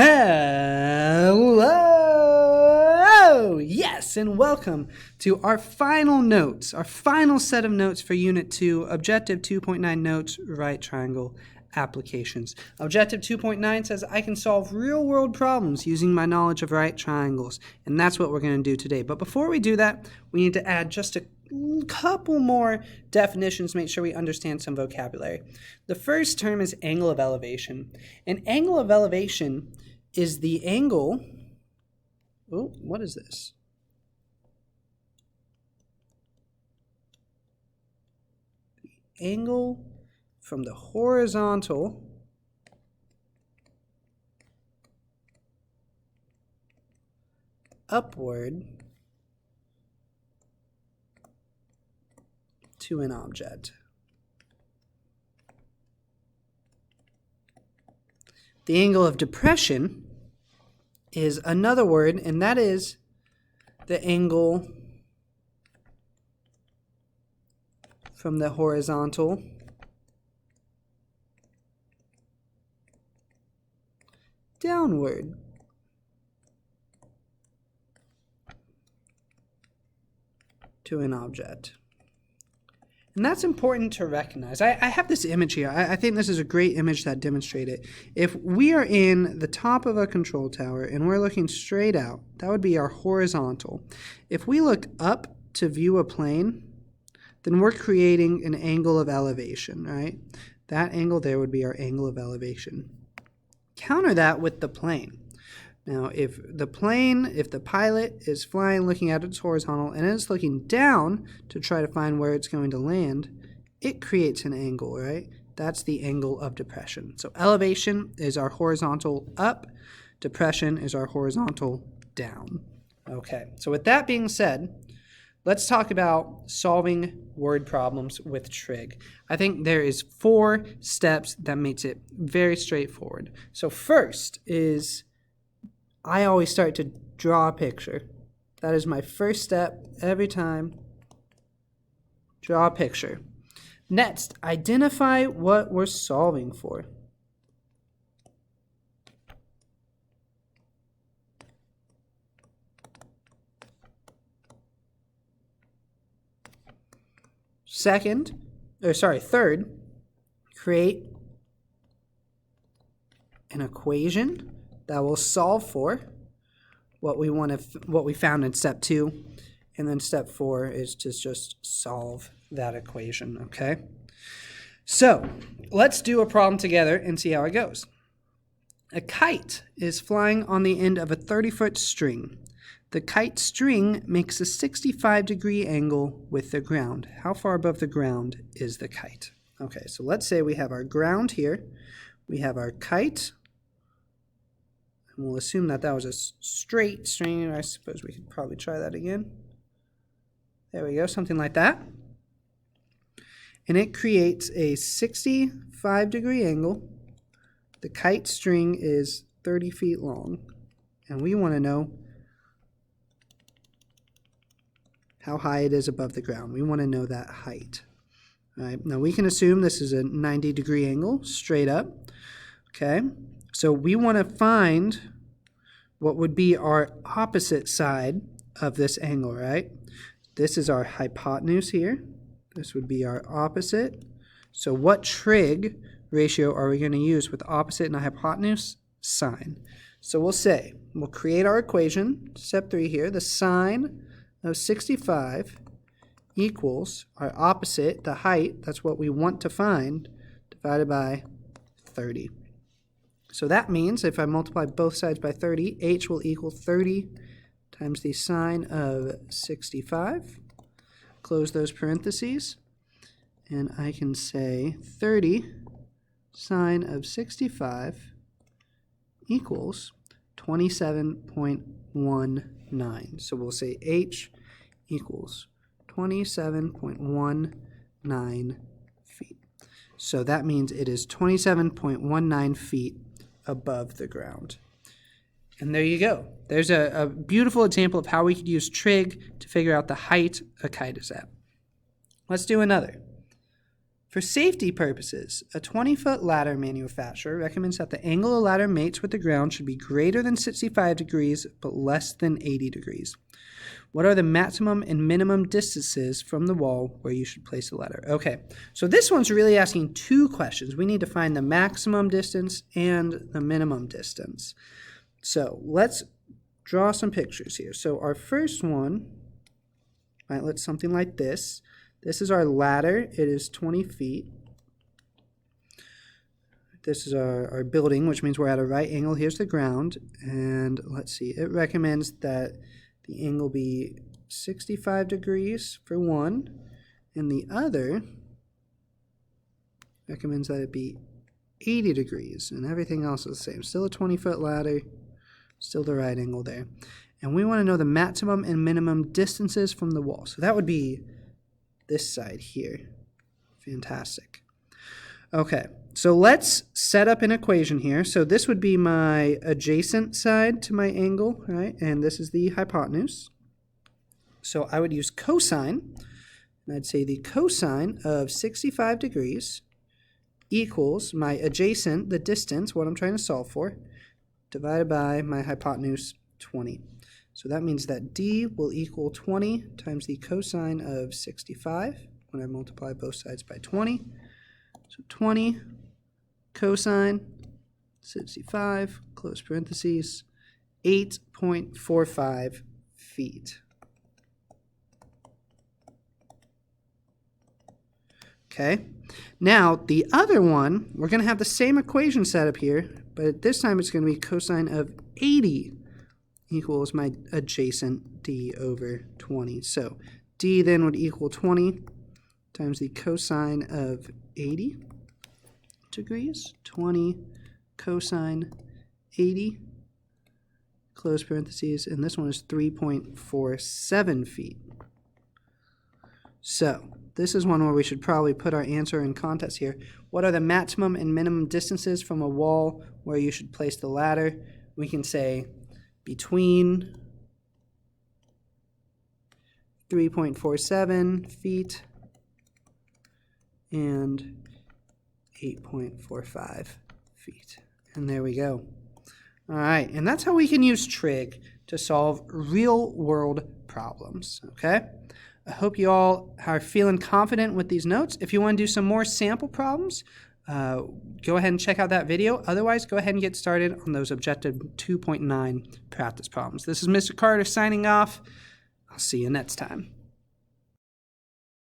Hello! Yes, and welcome to our final notes, our final set of notes for Unit 2, Objective 2.9 Notes, Right Triangle Applications. Objective 2.9 says I can solve real-world problems using my knowledge of right triangles, and that's what we're going to do today. But before we do that, we need to add just a couple more definitions to make sure we understand some vocabulary. The first term is angle of elevation. An angle of elevation is the angle, what is this? The angle from the horizontal upward to an object. The angle of depression is another word, and that is the angle from the horizontal downward. To an object. And that's important to recognize. I have this image here. I think this is a great image that demonstrates it. If we are in the top of a control tower and we're looking straight out, that would be our horizontal. If we look up to view a plane, then we're creating an angle of elevation, right? That angle there would be our angle of elevation. Counter that with the plane. Now, if the pilot is flying looking at its horizontal and it's looking down to try to find where it's going to land, it creates an angle, right? That's the angle of depression. So elevation is our horizontal up, depression is our horizontal down. Okay, so with that being said, let's talk about solving word problems with trig. I think there is 4 steps that makes it very straightforward. So first is I always start to draw a picture. That is my first step every time. Draw a picture. Next, identify what we're solving for. Third, create an equation that will solve for what we found in step 2, and then step 4 is to just solve that equation, okay? So, let's do a problem together and see how it goes. A kite is flying on the end of a 30-foot string. The kite string makes a 65-degree angle with the ground. How far above the ground is the kite? Okay, so let's say we have our ground here. We have our kite. We'll assume that that was a straight string. I suppose we could probably try that again. There we go, something like that. And it creates a 65-degree angle. The kite string is 30 feet long. And we want to know how high it is above the ground. We want to know that height. All right, now we can assume this is a 90-degree angle, straight up. Okay. So we want to find what would be our opposite side of this angle, right? This is our hypotenuse here. This would be our opposite. So what trig ratio are we going to use with opposite and a hypotenuse? Sine. So we'll create our equation, step 3 here. The sine of 65 equals our opposite, the height, that's what we want to find, divided by 30. So that means if I multiply both sides by 30, h will equal 30 times the sine of 65. Close those parentheses, and I can say 30 sine of 65 equals 27.19. So we'll say h equals 27.19 feet. So that means it is 27.19 feet above the ground. And there you go. There's a beautiful example of how we could use trig to figure out the height a kite is at. Let's do another. For safety purposes, a 20-foot ladder manufacturer recommends that the angle the ladder mates with the ground should be greater than 65 degrees but less than 80 degrees. What are the maximum and minimum distances from the wall where you should place the ladder? Okay, so this one's really asking two questions. We need to find the maximum distance and the minimum distance. So let's draw some pictures here. So our first one, right, let's something like this. This is our ladder. It is 20 feet. This is our building, which means we're at a right angle. Here's the ground. And let's see, it recommends that the angle be 65 degrees for one, and the other recommends that it be 80 degrees, and everything else is the same. Still a 20-foot ladder, still the right angle there. And we want to know the maximum and minimum distances from the wall. So that would be this side here. Fantastic. Okay, so let's set up an equation here. So this would be my adjacent side to my angle, right? And this is the hypotenuse. So I would use cosine, and I'd say the cosine of 65 degrees equals my adjacent, the distance, what I'm trying to solve for, divided by my hypotenuse, 20. So that means that d will equal 20 times the cosine of 65 when I multiply both sides by 20. So 20 cosine 65, close parentheses, 8.45 feet. Okay, now the other one, we're going to have the same equation set up here, but this time it's going to be cosine of 80 equals my adjacent d over 20. So d then would equal 20 times the cosine of 80 degrees, 20 cosine 80, close parentheses, and this one is 3.47 feet. So this is one where we should probably put our answer in context here. What are the maximum and minimum distances from a wall where you should place the ladder? We can say between 3.47 feet and 8.45 feet. And there we go. All right, and that's how we can use trig to solve real-world problems, okay? I hope you all are feeling confident with these notes. If you want to do some more sample problems, go ahead and check out that video. Otherwise, go ahead and get started on those Objective 2.9 practice problems. This is Mr. Carter signing off. I'll see you next time.